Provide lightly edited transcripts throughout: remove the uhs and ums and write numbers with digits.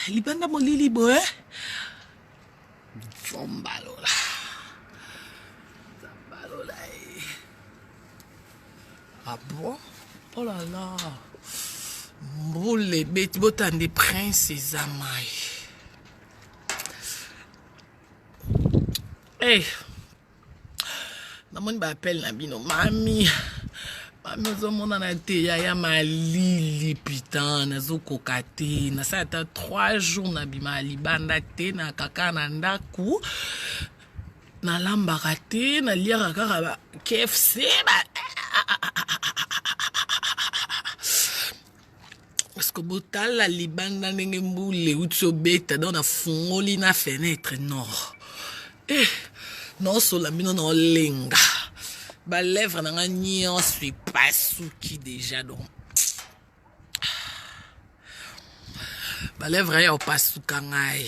libanda molili boye fombalola zambalola ah bon oh là là mbule beti botande prince ezamai hey namoni bappelle na bino mami ozomona na te ya malili putain nazokoka te nasala ata 3 jours nabima libanda te na kaka na ndaku nalambaka te naliaka kaka ba KFC parce que botala libanda ndenge mbule uti obeta donc nafungoli na fenêtre nord nosola bino na olenga balèvre nanga nyonso epasuki déjà donc balèvre ya opasuka ngai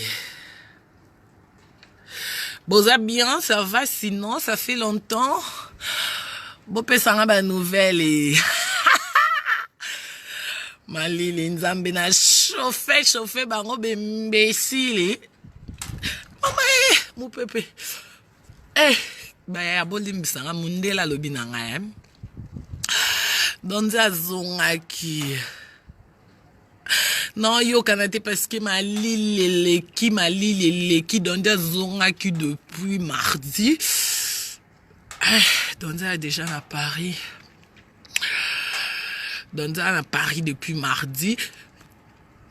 boza bien ça va sinon ça fait longtemps bopesanga banouvelle malili nzambe na chauffe bango bembesile mama mopepe baya bolimbisanga mundela alobi na ngai donc azongaki non yokana te parce que malili eleki donc azongaki depuis mardi donc a déjà na Paris donc a na Paris depuis mardi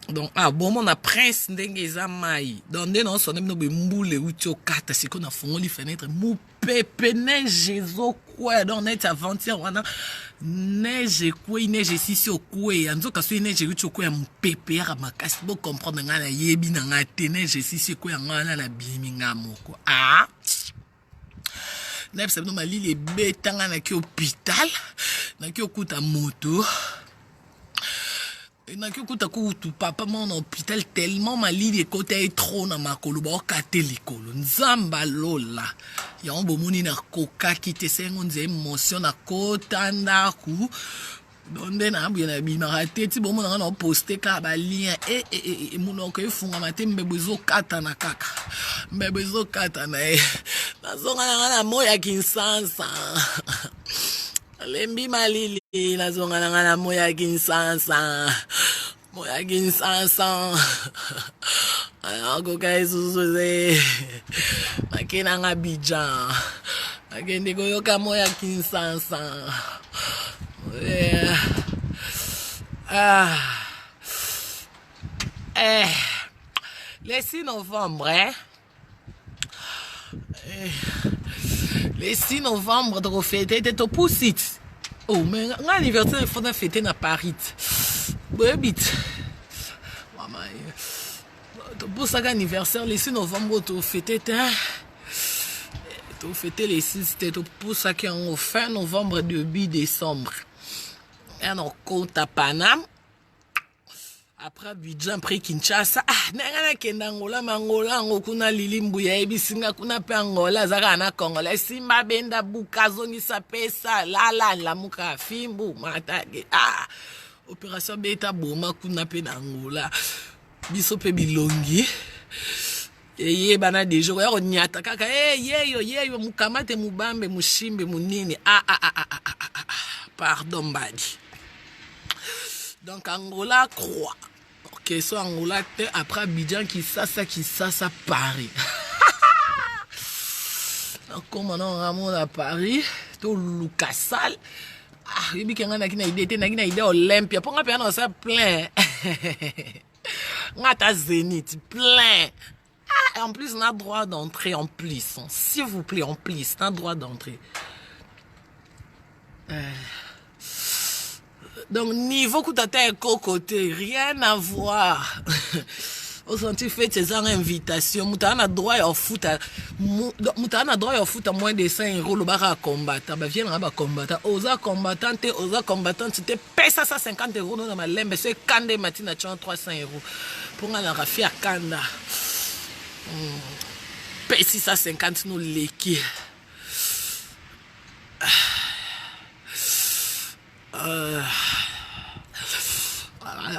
donc bon mon prince ndenge eza mai donc nde non sonne no be mbule uti okata siko na fongoli fenêtre mu pepe neige ezokwe donc net avant-hier wana neige ekwe neige esisi okwe anzoka so neige uti okwe ya mupepe ya makasi bo comprendre nga na yebi na nga te neige esisi ekwe ya nga na biminga moko nepsa no malili ebetanga na ki hôpital na ki okuta moto naki okuta kutu papa mon hôpital tellement malili ekota trop na makolo baokate likolo nzamba lola yango bomoni na kokaki te sengo nze émotion na kota ndaku donde na abuye na bimaka te ti bomona nga na oposte ka balien munoko efungama te mbebo ezokata na kaka mbebo ezokata na nazonga na nga na moya Kinshasa lembi malili nazonga na nga na moya Kinshasa akoka esusuze nakena nga Abidjan nakende koyoka moya Kinshasa le 6 novembre le 6 novembre de fêter te poussit oh mais l'anniversaire il faut fêter na Paris bobit maman to pour ça anniversaire le 6 novembre to fêter to fêter les 6 to pour ça qui en fin novembre début décembre et on compte à Paname après Abidjan après Kinshasa nanga kenda Angola mangola ngokuna lilimbu ya ebisinga kuna pe Angola zaka na Kongola simba benda bukazongisa pesa lala lamuka fimbu matage opération beta boma kuna pe na Angola biso pe bilongi ye bana dejo ya nyata kaka yeyo mukamate mubambe mushimbe munini pardon badi donc Angola croix ok so Angola te après Abidjan Kinshasa Paris comme on ramon à Paris to Lucasal yebi kenga na kina idée Olympia pour nga pe na ça plein ngata Zénith plein en plus on a droit d'entrée en plus s'il vous plaît en plus on a droit d'entrée donc niveau coutata côté rien à voir au senti fait ces invitations mutana droit au foot mutana droit au foot à moins de 5 € le bar à combattre ba viens ba combattre oza combattante c'était pesa 150 € dans ma lembe c'est kande matina 300 € pour la rafia kanda pesi 150 nous leki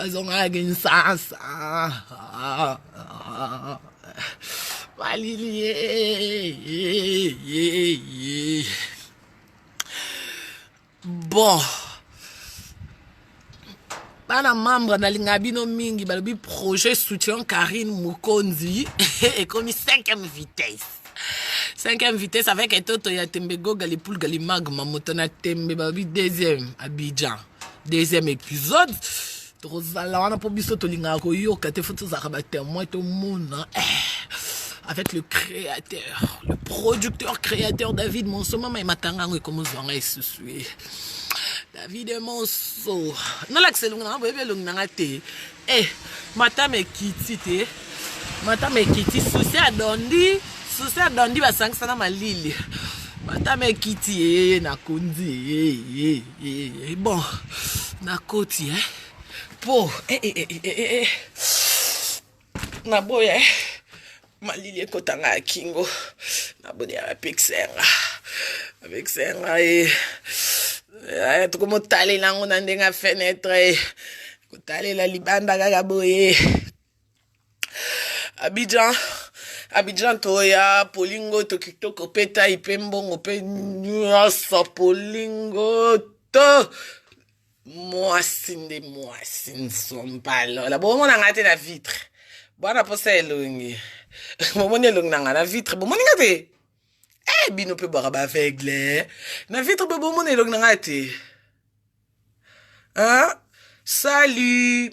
zonga Kinshasa Malili. Bon. Bana membre na lingabino mingi balobi projet soutien Karine Mukonzi et comme 5e vitesse. 5e vitesse avec Etoto ya Tembego Galipul Galimag Mamotona Tembe balobi 2e Abidjan. 2e épisode. Rosala wana po biso to linga ko yo kate foto za ba témoin tout monde avec le créateur, le producteur créateur David Monso mama matanga ngo comme zwanga isusui. David Monso. Non l'axelunga na bebe lunga te. Matame kiti te. Matame kiti souci adondi ba sangsana malili. Matame kiti na kondi bon na koti po na boya malili kotanga kingo na boya avec senga tuko motali nango na ndenga fenêtre kotali la libanda kaka boye Abidjan toya polingo to kitoko peta ipembongo pe nyasa polingo to moasinde sompalo la bomo na ngate na vitre bwana posa elongi momoni elongi na vitre bomoni ngate bino pe bara ba aveugle na vitre be bomoni elongi na ngate salut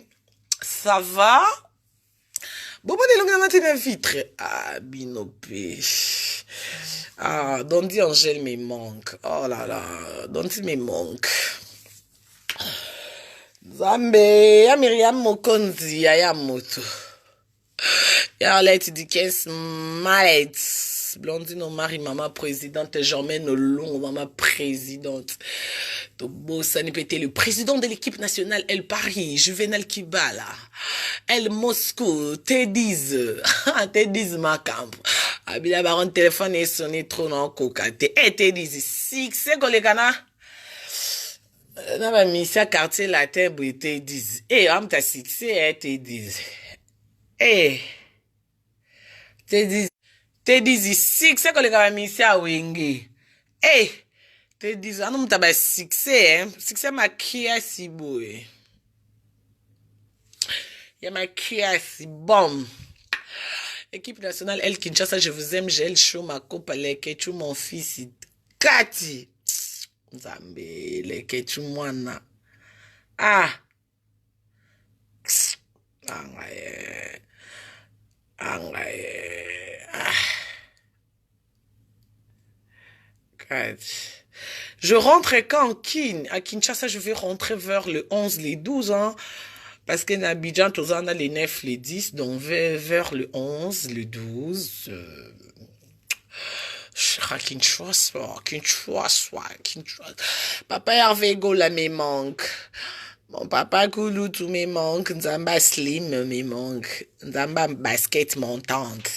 ça va bomoni elongi na ngate na vitre bino pe Dondi Angèle me manque oh là là Dondi me manque Zambe, ya Myriam Mokonzi, ya moto. Ya Arlette Dickens, Mallet. Blondine Omari, maman présidente. Germaine Long, maman présidente. Tobo Sanipete, le président de l'équipe nationale, El Paris, Juvenal Kibala. El Moscou, T10. T10 Macamp. Abila Baron, téléphone et sonné trop dans coca. T10, c'est Golekana. Naba misia quartier latin brité 10. Am ta succès te 10. Te 10 succès ko le kaba misia wenge. Te 10 anu mtaba succès succès makia si boy. Ya makia si bon. Équipe nationale El Kinshasa, je vous aime, j'ai le show ma coupe les ketchou mon fils Kati. Zambe le ketu mwana Je rentre quand à Kinshasa, je vais rentrer vers le 11, les 12 ans. Parce que Abidjan, tous on a les 9, les 10. Donc vers le 11, le 12. Kinshasa. Papa Hervé Gola me manque. Mon papa Koulou tout me manque. Nzamba Slim me manque. Nzamba Basket montante.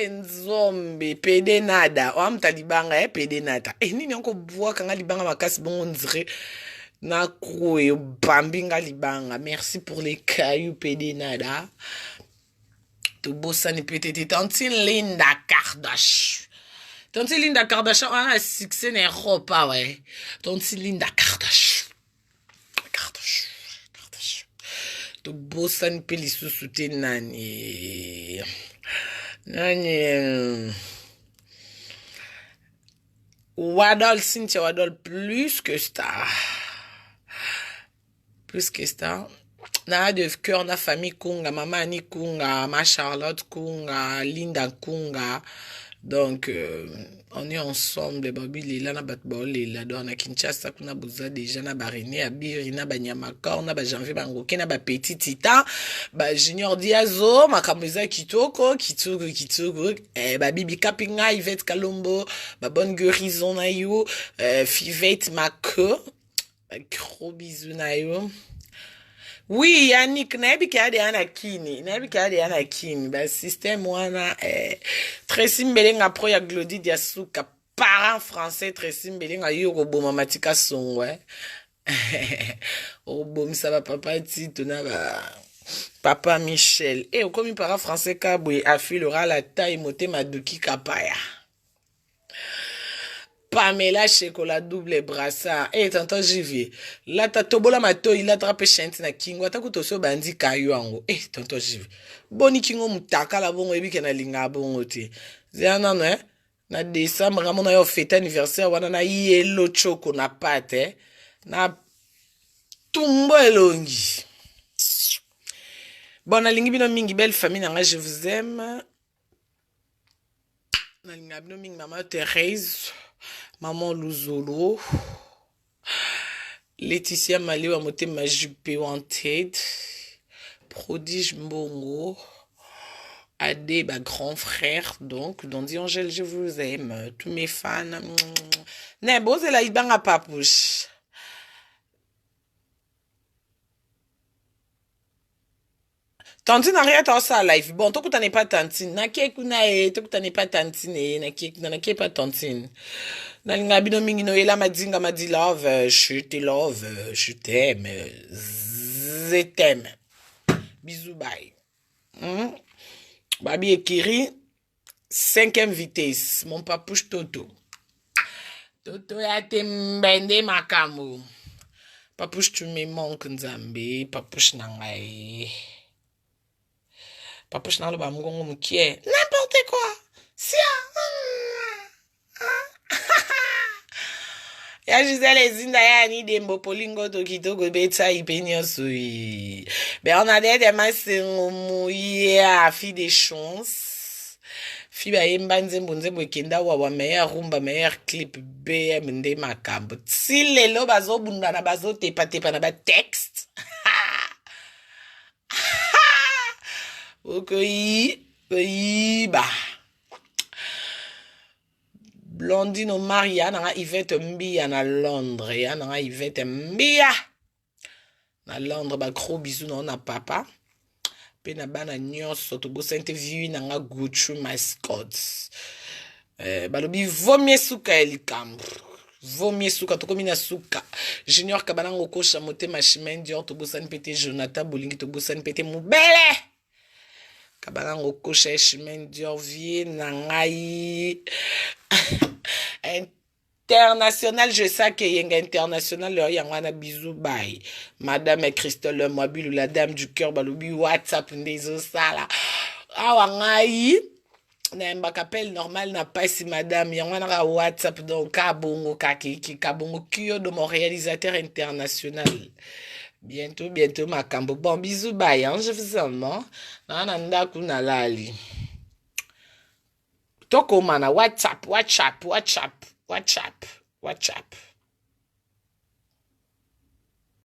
Nzombe pede nada. Oam talibanga pede nada. Nini onko bois kanga libanga makasi bon on dirait na koué bambinga libanga. Merci pour les cailloux pede nada. To bossani peut-être Tantine Linda Kardashian. Tantine Linda Kardashian a un succès en Europe, ouais. Tantine Linda Kardashian. To bossani pe lisusu te nani. Wadol Cynthia Wadol plus que ça. Na de cœur na famille Kunga, maman Annie Kunga, ma Charlotte Kunga, Linda Kunga. Donc on est ensemble babi lila na batbol lila do na Kinshasa kuna buza déjà na barine abiri na banyamaka na ba janvier bangoke na ba petit tita ba junior diazo makameza kitoko ba bibi kapinga Yvette Kalombo ba bonne guérison na yo Fivette Mako gros bisous na yo. Oui, Yannick, nabi kade anakini, ba système wana Tracy Mbelenga pro ya Glody Diasuka, parent français Tracy Mbelenga yoro boma matika songwe. obomisa bapapa Tito na papa Michel. Et comme para français kabwe affilera la taille motema duki kapaya. Pamela chocolat double brassard. Eh, tonton Jivier. Là, t'as tobola mato, il a attrapé chente na kingo. Ata kuto so bandi kayo ango. Eh, tonton Jivier. Boni kingo mutaka la bongo ebi kena linga bongo te. Zéana no, na décembre, ramon na yo fête anniversaire, wana na yellow choco na pâte, na tumbo elongi. Bon, na lingi bino mingi, belle famille, nanga, je vous aime. Na linga bino mingi, maman Thérèse. Maman Luzolo, Laetitia Maliwa Motema Jupe Wanted, Prodige Mbongo, Adé, grand frère, donc, Dondi Angèle, je vous aime, tous mes fans. Nebo, c'est la ibanga papouche. Tantine n'a rien à ça live. Bon, tant que tu n'es pas tantine, na kie kuna e, tant que tu n'es pas tantine, na kie pas tantine. Na linga bino mingi no ela madinga madi love, je te love, je t'aime, je t'aime. Bisous bye. Babi Ekiri, 5e vitesse, mon papouche Toto. Toto ya te mbende makamo. Papouche tu me manques nzambe, papouche nangai. Papouche nan lo ba mgongo moukie. N'importe quoi. Si ya Gisèle Ezinda ya ni dembo polingo to kitoko beta ipenyo sui. Bernadette Emasengomu ya fille des chances. Fille ba yemba nzembo nzembo ekenda wa meilleur rumba meilleur clip BM nde makambo. Si lelo bazo bunda na bazo tepa tepa na ba texte. Ok, bah. Blondine Maria na Yvette Mbia na Londres. Ya na Yvette Mbia na Londres. Ba gros bisous na papa. Pe na bana nyonso to bo sente vieux na nga Gucci mascots. Balobi vomie suka elikambo. Vomie suka to komi na suka. Junior kabana ngokosha motema chimendi to bo san pete Jonathan Bolingi to bo san pete mubele. Kabana ngokosha chimendi vie na ngai. International, je sais que yenga international le yangwana bisou bye. Madame Christelle Mobile, la dame du cœur balobi WhatsApp ndezo sala. Awa ngai na mbakapel normal na pas si madame yangwana ka WhatsApp donc kabongo kakiki kabongo kyo de mon réalisateur international. Bientôt makambo. Bon bisous bye hein, je vous aime. Na ndaku na lali. Toko mana WhatsApp.